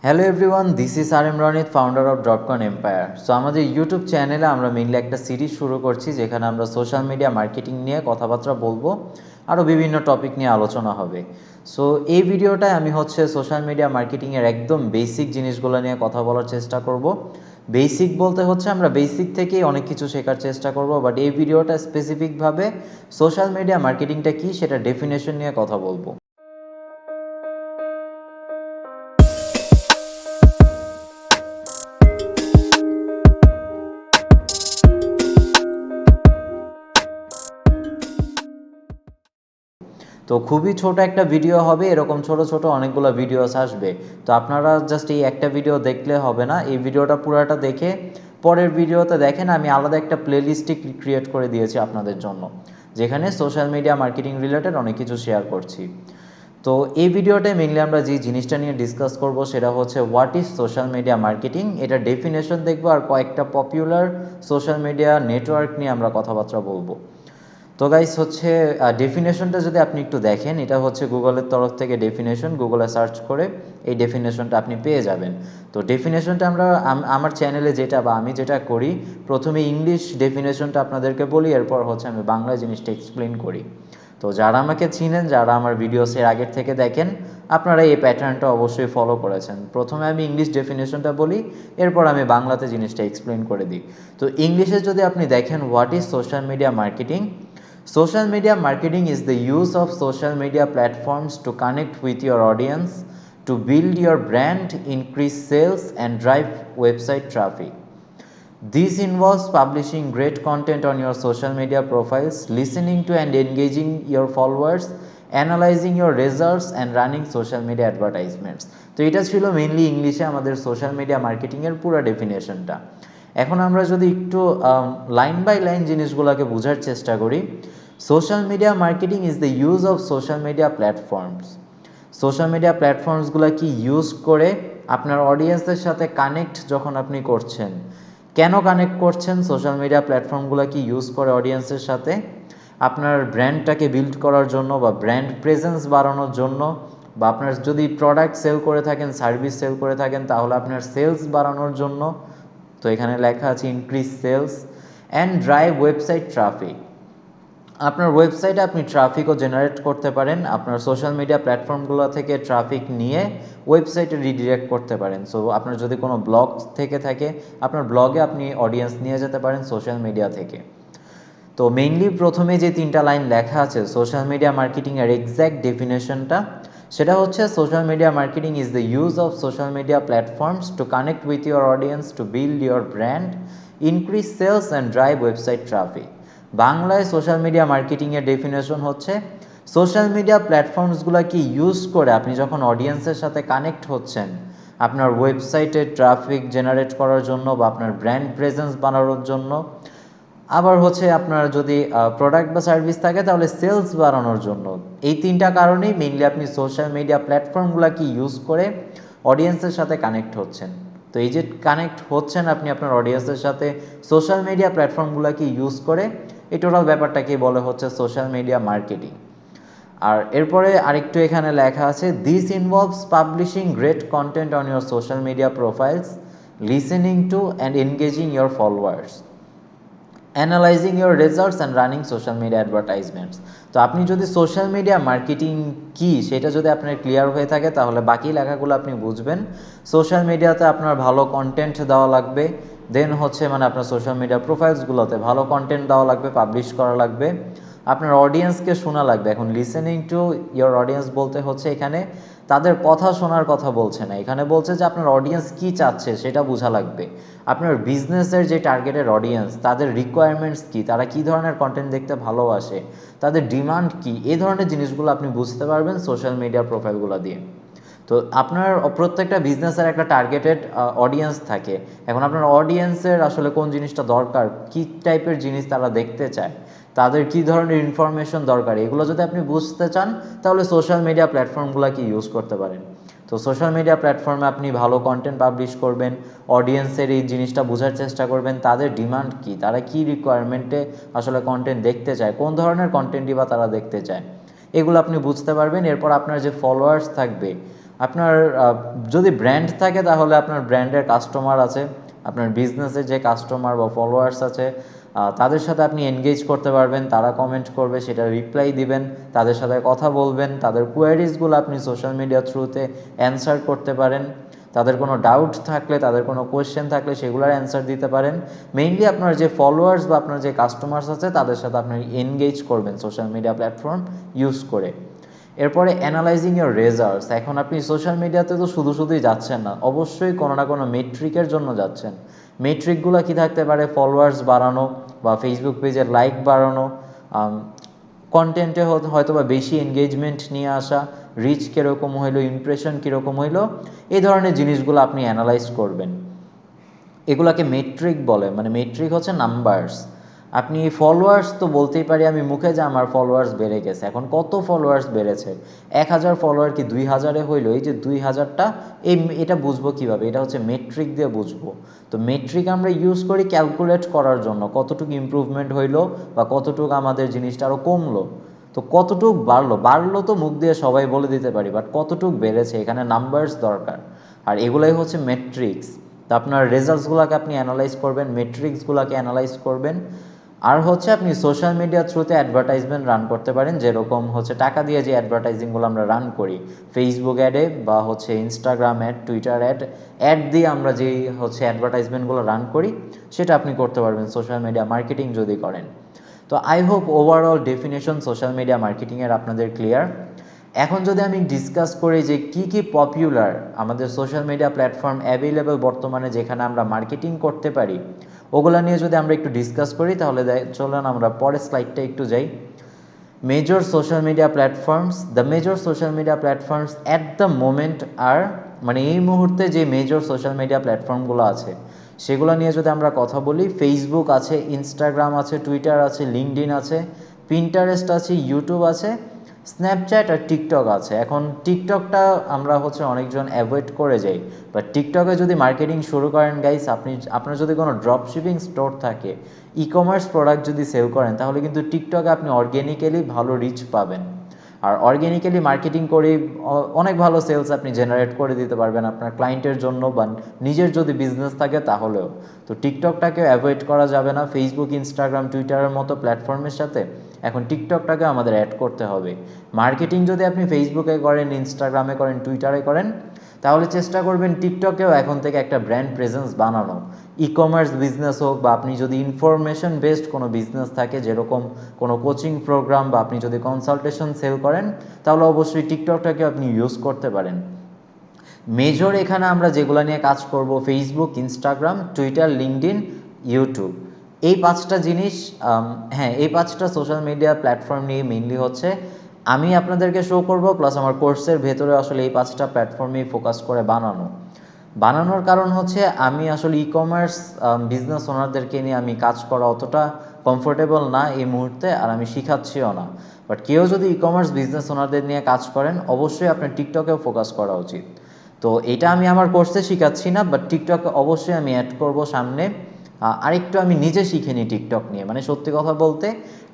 Hello everyone, this is R M Ronit, founder of DropCone empire. So আমাদের YouTube চ্যানেলে আমরা mainly একটা series শুরু করছি যেখানে আমরা সোশ্যাল মিডিয়া মার্কেটিং নিয়ে কথাবার্তা বলবো, আরও বিভিন্ন টপিক নিয়ে আলোচনা হবে। সো এই ভিডিওটায় আমি সোশ্যাল মিডিয়া মার্কেটিংয়ের একদম বেসিক জিনিসগুলো নিয়ে কথা বলার চেষ্টা করব। বেসিক বলতে আমরা বেসিক থেকেই অনেক কিছু শেখার চেষ্টা করব, বাট এই ভিডিওটা স্পেসিফিকভাবে সোশ্যাল মিডিয়া মার্কেটিংটা কী সেটা ডেফিনেশন নিয়ে কথা বলবো। তো খুবই ছোট একটা ভিডিও হবে, এরকম ছোট ছোট অনেকগুলো ভিডিওস আসবে। তো আপনারা জাস্ট এই একটা ভিডিও দেখলে হবে না, এই ভিডিওটা পুরোটা দেখে পরের ভিডিওতে দেখেন আমি আলাদা একটা প্লেলিস্টই ক্রিয়েট করে দিয়েছি আপনাদের জন্য, যেখানে সোশ্যাল মিডিয়া মার্কেটিং রিলেটেড অনেক কিছু শেয়ার করছি। তো এই ভিডিওটায় মেনলি আমরা যে জিনিসটা নিয়ে ডিসকাস করব সেটা হচ্ছে what is social media marketing, এটা ডেফিনেশন দেখবো আর কয়েকটা পপুলার সোশ্যাল মিডিয়া নেটওয়ার্ক নিয়ে আমরা কথাবার্তা বলবো। তো গাইস ডেফিনেশনটা যদি আপনি একটু দেখেন, এটা গুগলের তরফ থেকে ডেফিনেশন, গুগলে সার্চ করে এই ডেফিনেশনটা আপনি পেয়ে যাবেন। তো ডেফিনেশনটা আমার চ্যানেলে আমি যেটা করি, প্রথমে ইংলিশ ডেফিনেশনটা আপনাদেরকে বলি, এরপর আমি বাংলা জিনিসটা এক্সপ্লেন করি। তো যারা আমাকে চিনেন, যারা আমার ভিডিওসের আগের থেকে দেখেন, আপনারা এই প্যাটার্নটা অবশ্যই ফলো করেছেন। প্রথমে আমি ইংলিশ ডেফিনেশনটা বলি, এরপর আমি বাংলাতে জিনিসটা এক্সপ্লেন করে দিই। তো ইংলিশে যদি আপনি দেখেন, what is social media marketing? Social media marketing is the use of social media platforms to connect with your audience, to build your brand, increase sales, and drive website traffic. This involves publishing great content on your social media profiles, listening to and engaging your followers, analyzing your results, and running social media advertisements. তো এটা ছিল mainly ইংলিশে আমাদের social media মার্কেটিংয়ের পুরো ডেফিনেশনটা। এখন আমরা যদি একটু লাইন বাই লাইন জিনিসগুলোকে বোঝার চেষ্টা করি, social media marketing is the use of social media platforms. Social media প্ল্যাটফর্মসগুলো কি ইউজ করে আপনার অডিয়েন্সের সাথে কানেক্ট যখন আপনি করছেন। কেন কানেক্ট করছেন? সোশ্যাল মিডিয়া প্ল্যাটফর্মগুলো কি ইউজ করে অডিয়েন্সের সাথে আপনার ব্র্যান্ডটাকে বিল্ড করার জন্য, বা ব্র্যান্ড প্রেজেন্স বাড়ানোর জন্য, বা আপনার যদি প্রোডাক্ট সেল করে থাকেন, সার্ভিস সেল করে থাকেন, তাহলে আপনার সেলস বাড়ানোর জন্য। তো এখানে লেখা আছে increase sales and drive website traffic. আপনার ওয়েবসাইটে আপনি ট্রাফিকও জেনারেট করতে পারেন, আপনার সোশ্যাল মিডিয়া প্ল্যাটফর্মগুলো থেকে ট্রাফিক নিয়ে ওয়েবসাইটে রিডিরেক্ট করতে পারেন। সো আপনার যদি কোনো ব্লগ থেকে থাকে, আপনার ব্লগে আপনি অডিয়েন্স নিয়ে যেতে পারেন সোশ্যাল মিডিয়া থেকে। তো মেইনলি প্রথমে যে তিনটা লাইন লেখা আছে সোশ্যাল মিডিয়া মার্কেটিংয়ের এক্স্যাক্ট ডেফিনেশনটা, সেটা social media marketing is the use of social media platforms to connect with your audience, to build your brand, increase sales and drive website traffic. বাংলায় সোশ্যাল মিডিয়া মার্কেটিংয়ের definition social media প্ল্যাটফর্মসগুলো কি use করে আপনি যখন অডিয়েন্সের সাথে connect হচ্ছেন আপনার ওয়েবসাইটে ট্রাফিক জেনারেট করার জন্য, বা আপনার ব্র্যান্ড প্রেজেন্স বাড়ানোর জন্য, আবার আপনার যদি প্রোডাক্ট বা সার্ভিস থাকে তাহলে সেলস বাড়ানোর জন্য। এই তিনটা কারণেই মেইনলি আপনি সোশ্যাল মিডিয়া প্ল্যাটফর্মগুলো কি ইউজ করে অডিয়েন্সের সাথে কানেক্ট হচ্ছেন। তো এই যে কানেক্ট হচ্ছেন আপনি আপনার অডিয়েন্সের সাথে সোশ্যাল মিডিয়া প্ল্যাটফর্মগুলো কি ইউজ করে, এই টোটাল ব্যাপারটাকে বলে সোশ্যাল মিডিয়া মার্কেটিং। আর এরপরে আরেকটু এখানে লেখা আছে, this involves publishing great content on your social media profiles, listening to and engaging your followers, analysing your results and running social media advertisements. তো আপনি যদি সোশ্যাল মিডিয়া মার্কেটিং কী সেটা যদি আপনার ক্লিয়ার হয়ে থাকে, তাহলে বাকি লেখাগুলো আপনি বুঝবেন। সোশ্যাল মিডিয়াতে আপনার ভালো কন্টেন্ট দেওয়া লাগবে, দেন আপনার সোশ্যাল মিডিয়া প্রোফাইলসগুলোতে ভালো কন্টেন্ট দেওয়া লাগবে, পাবলিশ করা লাগবে, আপনার অডিয়েন্সকে শোনা লাগবে। এখন লিসেনিং টু ইয়োর অডিয়েন্স বলতে এখানে তাদের কথা শোনার কথা বলছে না, এখানে বলছে যে আপনার অডিয়েন্স কী চাচ্ছে সেটা বোঝা লাগবে। আপনার বিজনেসের যে টার্গেটেড অডিয়েন্স, তাদের রিকোয়ারমেন্টস কী, তারা কী ধরনের কন্টেন্ট দেখতে ভালোবাসে, তাদের ডিমান্ড কী, এই ধরনের জিনিসগুলো আপনি বুঝতে পারবেন সোশ্যাল মিডিয়া প্রোফাইলগুলো দিয়ে। তো আপনার প্রত্যেকটা বিজনেসের একটা টার্গেটেড অডিয়েন্স থাকে। এখন আপনার অডিয়েন্সের আসলে কোন জিনিসটা দরকার, কী টাইপের জিনিস তারা দেখতে চায়, তাদের কী ধরনের ইনফরমেশন দরকার, এগুলো যদি আপনি বুঝতে চান তাহলে সোশ্যাল মিডিয়া প্ল্যাটফর্মগুলোকে ইউজ করতে পারেন। তো সোশ্যাল মিডিয়া প্ল্যাটফর্মে আপনি ভালো কন্টেন্ট পাবলিশ করবেন, অডিয়েন্সের এই জিনিসটা বোঝার চেষ্টা করবেন, তাদের ডিমান্ড কী, তারা কী রিকোয়ারমেন্টে আসলে কন্টেন্ট দেখতে চায়, কোন ধরনের কন্টেন্টই বা তারা দেখতে চায়, এগুলো আপনি বুঝতে পারবেন। এরপর আপনার যে ফলোয়ার্স থাকবে, আপনার যদি ব্র্যান্ড থাকে তাহলে আপনার ব্র্যান্ডের কাস্টমার আছে, আপনার বিজনেসের যে কাস্টমার বা ফলোয়ার্স আছে তাদের সাথে আপনি এনগেজ করতে পারবেন, তারা কমেন্ট করবে সেটা রিপ্লাই দিবেন, তাদের সাথে কথা বলবেন, তাদের কোয়ারিজগুলো আপনি সোশ্যাল মিডিয়া থ্রুতে অ্যান্সার করতে পারেন, তাদের কোনো ডাউট থাকলে, তাদের কোনো কোয়েশ্চেন থাকলে সেগুলোর অ্যান্সার দিতে পারেন। মেইনলি আপনার যে ফলোয়ার্স বা আপনার যে কাস্টমার্স আছে তাদের সাথে আপনি এনগেজ করবেন সোশ্যাল মিডিয়া প্ল্যাটফর্ম ইউজ করে। এরপরে অ্যানালাইজিং ইউর রেজাল্টস। এখন আপনি সোশ্যাল মিডিয়াতে তো শুধুই যাচ্ছেন না, অবশ্যই কোনো না কোনো মেট্রিকের জন্য যাচ্ছেন। মেট্রিকগুলো কি থাকতে পারে? ফলোয়ার্স বাড়ানো বা ফেসবুক পেজের লাইক বাড়ানো, কন্টেন্টে হয়তো বা বেশি এনগেজমেন্ট নিয়ে আসা, রিচ কীরকম হইলো, ইমপ্রেশন কীরকম হইলো, এই ধরনের জিনিসগুলো আপনি অ্যানালাইজ করবেন। এগুলাকে মেট্রিক বলে, মানে মেট্রিক হচ্ছে নাম্বারস। আপনি ফলোয়ার্স তো বলতেই পারি আমি মুখে যে আমার ফলোয়ার্স বেড়ে গেছে, এখন কত ফলোয়ার্স বেড়েছে? 1000 ফলোয়ার কি 2000-এ হইলো? এই যে 2000টা, এটা বুঝবো কীভাবে? এটা হচ্ছে মেট্রিক দিয়ে বুঝবো। তো মেট্রিক আমরা ইউজ করি ক্যালকুলেট করার জন্য, কতটুকু ইমপ্রুভমেন্ট হইলো বা কতটুকু আমাদের জিনিসটা আরও কমলো। তো কতটুক বাড়লো তো মুখ দিয়ে সবাই বলে দিতে পারি, বাট কতটুক বেড়েছে এখানে নাম্বারস দরকার, আর এগুলাই হচ্ছে মেট্রিক্স। তো আপনার রেজাল্টসগুলোকে আপনি অ্যানালাইজ করবেন, মেট্রিক্সগুলোকে অ্যানালাইজ করবেন। আর হচ্ছে আপনি সোশ্যাল মিডিয়া থ্রুতে অ্যাডভার্টাইজমেন্ট রান করতে পারেন, যেরকম হচ্ছে টাকা দিয়ে যে অ্যাডভার্টাইজিংগুলো আমরা রান করি, ফেসবুক অ্যাডে বা হচ্ছে ইনস্টাগ্রাম অ্যাড, টুইটার অ্যাড দিয়ে আমরা যেই হচ্ছে অ্যাডভার্টাইজমেন্টগুলো রান করি সেটা আপনি করতে পারবেন সোশ্যাল মিডিয়া মার্কেটিং যদি করেন। তো I hope overall definition social media মার্কেটিংয়ের আপনাদের ক্লিয়ার। এখন যদি আমি ডিসকাস করি যে কি পপুলার আমাদের সোশ্যাল মিডিয়া প্ল্যাটফর্ম অ্যাভেলেবল বর্তমানে যেখানে আমরা মার্কেটিং করতে পারি, ওগুলো নিয়ে যদি আমরা একটু ডিসকাস করি তাহলে চলুন আমরা পরের স্লাইডটা একটু যাই। Major social media platforms, the major social media platforms at the moment আর, মানে এই মুহূর্তে যে মেজর সোশ্যাল মিডিয়া প্ল্যাটফর্মগুলো আছে সেগুলো নিয়ে যদি আমরা কথা বলি, ফেসবুক আছে, ইনস্টাগ্রাম আছে, টুইটার আছে, লিঙ্কডইন আছে, পিন্টারেস্ট আছে, ইউটিউব আছে, স্ন্যাপচ্যাট আর টিকটক আছে। এখন টিকটকটা আমরা হচ্ছে অনেকজন অ্যাভয়েড করে যাই, বাট টিকটকে যদি মার্কেটিং শুরু করেন গাইস, আপনার যদি কোনো ড্রপ শিপিং স্টোর থাকে, ই কমার্স প্রোডাক্ট যদি সেল করেন, তাহলে কিন্তু টিকটকে আপনি অর্গ্যানিক্যালি ভালো রিচ পাবেন। আর অর্গ্যানিক্যালি মার্কেটিং করে অনেক ভালো সেলস আপনি জেনারেট করে দিতে পারবেন আপনার ক্লায়েন্টের জন্য বা নিজের যদি বিজনেস থাকে তাহলেও। তো টিকটকটাকে অ্যাভয়েড করা যাবে না ফেসবুক, ইনস্টাগ্রাম, টুইটারের মতো প্ল্যাটফর্মের সাথে। এখন টিকটকটাকে আমাদের অ্যাড করতে হবে। মার্কেটিং যদি আপনি ফেসবুকে করেন, ইনস্টাগ্রামে করেন, টুইটারে করেন, তাহলে চেষ্টা করবেন টিকটকেও এখন থেকে একটা ব্র্যান্ড প্রেজেন্স বানানো। ই কমার্স বিজনেস হোক বা আপনি যদি ইনফরমেশন বেসড কোনো বিজনেস থাকে, যেরকম কোনো কোচিং প্রোগ্রাম বা আপনি যদি কনসালটেশন সেল করেন, তাহলে অবশ্যই টিকটকটাকে আপনি ইউজ করতে পারেন। মেজর এখানে আমরা যেগুলো নিয়ে কাজ করব, Facebook, Instagram, Twitter, LinkedIn, YouTube, এই 5টা জিনিস, এই 5টা সোশ্যাল মিডিয়া প্ল্যাটফর্ম নিয়ে মেইনলি হচ্ছে আমি আপনাদেরকে শো করব, প্লাস আমার কোর্সের ভেতরে আসলে এই 5টা প্ল্যাটফর্মেই ফোকাস করে বানানোর কারণ হচ্ছে আমি আসলে ই কমার্স বিজনেস ওনারদেরকে নিয়ে আমি কাজ করা অতটা কমফোর্টেবল না এই মুহূর্তে, আর আমি শিখাচ্ছিও না। বাট কেউ যদি ই কমার্স বিজনেস ওনারদের নিয়ে কাজ করেন, অবশ্যই আপনার টিকটকেও ফোকাস করা উচিত। তো এটা আমি আমার কোর্সে শিখাচ্ছি না, বাট টিকটকে অবশ্যই আমি অ্যাড করব সামনে। আরেকটু আমি নিজে শিখে নিই টিকটক নিয়ে, মানে সত্যি কথা বলতে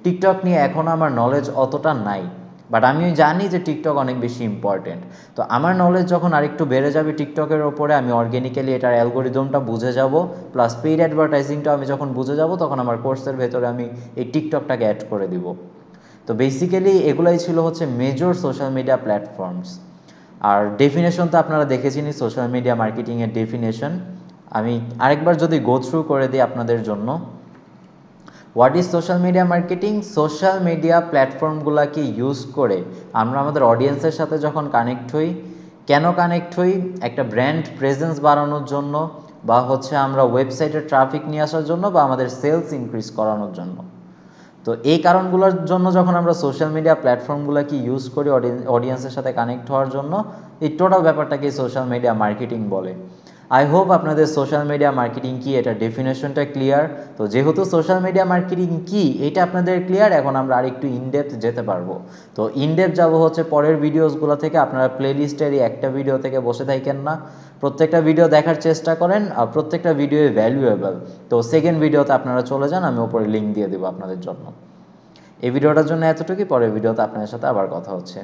টিকটক নিয়ে এখনও আমার নলেজ অতটা নাই, বাট আমি জানি যে টিকটক অনেক বেশি ইম্পর্টেন্ট। তো আমার নলেজ যখন আরেকটু বেড়ে যাবে টিকটকের ওপরে, আমি অর্গ্যানিক্যালি এটার অ্যালগোরিদমটা বুঝে যাব, প্লাস পেইড অ্যাডভার্টাইজিংটা আমি যখন বুঝে যাব, তখন আমার কোর্সের ভেতরে আমি এই টিকটকটাকে অ্যাড করে দিব। তো বেসিক্যালি এগুলাই ছিল হচ্ছে মেজর সোশ্যাল মিডিয়া প্ল্যাটফর্মস। আর ডেফিনেশন তো আপনারা দেখেছেনই সোশ্যাল মিডিয়া মার্কেটিংয়ের ডেফিনেশন। আমি আরেকবার যদি গো থ্রু করে দিই আপনাদের জন্য, what is social media marketing? Social media প্ল্যাটফর্মগুলোকে ইউজ করে আমরা আমাদের অডিয়েন্সের সাথে যখন কানেক্ট হই, কেন কানেক্ট হই? একটা ব্র্যান্ড প্রেজেন্স বাড়ানোর জন্য, বা হচ্ছে আমরা ওয়েবসাইটে ট্রাফিক নিয়ে আসার জন্য, বা আমাদের সেলস ইনক্রিজ করানোর জন্য। তো এই কারণগুলোর জন্য যখন আমরা সোশ্যাল মিডিয়া প্ল্যাটফর্মগুলোকে ইউজ করি অডিয়েন্সের সাথে কানেক্ট হওয়ার জন্য, এই টোটাল ব্যাপারটাকে সোশ্যাল মিডিয়া মার্কেটিং বলে। আই হোপ আপনাদের সোশ্যাল মিডিয়া মার্কেটিং কি এটা ডেফিনেশনটা ক্লিয়ার। তো যেহেতু সোশ্যাল মিডিয়া মার্কেটিং কি এটা আপনাদের ক্লিয়ার, এখন আমরা আরেকটু ইনডেপথ যেতে পারবো। তো ইনডেপথ যাব হচ্ছে পরের ভিডিওসগুলো থেকে। আপনারা প্লেলিস্টের এই একটা ভিডিও থেকে বসে থাকেন না, প্রত্যেকটা ভিডিও দেখার চেষ্টা করেন, আর প্রত্যেকটা ভিডিও ভ্যালুয়েবল। তো সেকেন্ড ভিডিওতে আপনারা চলে যান, আমি উপরে লিঙ্ক দিয়ে দেবো আপনাদের জন্য। এই ভিডিওটার জন্য এতটুকুই, পরের ভিডিওতে আপনাদের সাথে আবার কথা হচ্ছে।